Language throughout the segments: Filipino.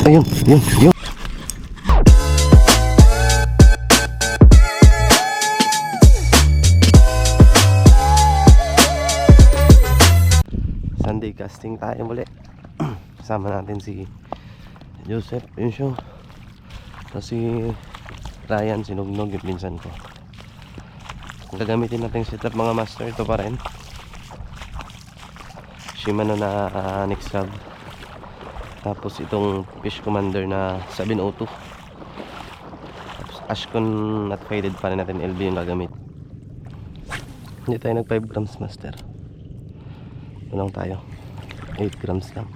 Ayun, yun, yun. Sunday casting tayo muli. Kasama natin si Joseph, yun siya. Kasi Ryan, sinugnog yung pinsan ko. Gagamitin natin setup mga master. Ito pa rin Shimano na Next Sub. Tapos itong Fish Commander na 702. Tapos Ashcon not faded pa rin natin, LB yung gagamit. Hindi tayo nag 5 grams master. Ito lang tayo, 8 grams lang.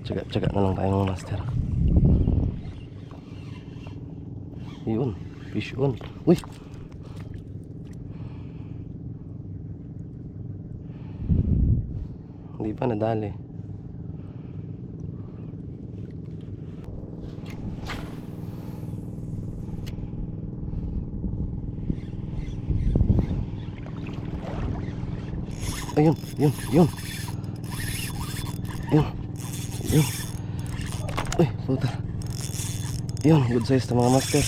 Tsaga na lang tayo mga master. Yun, fish on. Uy! Hindi pa nadali. Ayun, yun, yun. Yun. Yun. Uy, puta. Yun, good size na mga master.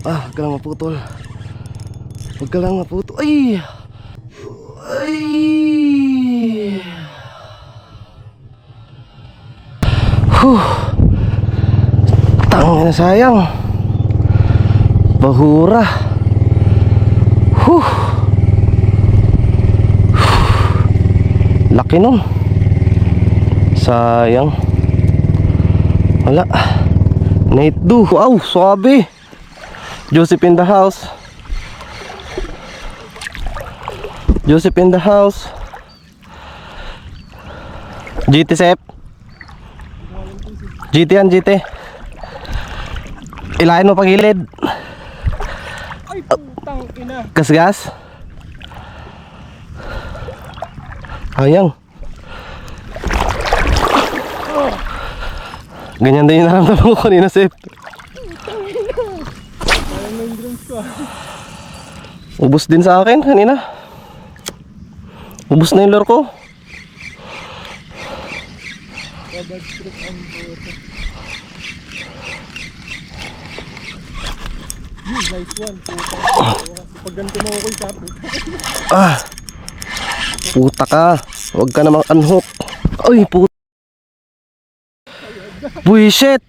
Huwag ka lang maputol. Huwag ka lang maputol. Ay! Ay! Tangina, sayang. Bahura. Laki nun. Sayang. Wala. Night do. Wow, swabe. Joseph in the house. Joseph in the house. GT Sep. GT yan, GT. Ilahin mo pagilid. Ay, putang ina. Gas-gas. Ayang. Ganyan din yung naramdaman ko kanina, Sep. Ubus din sa akin kanina. Ubus na yung lure ko. Nice one. Pag ganito mo ako isa, puta ka. Huwag ka namang unhook. Ay, puta. Buisit.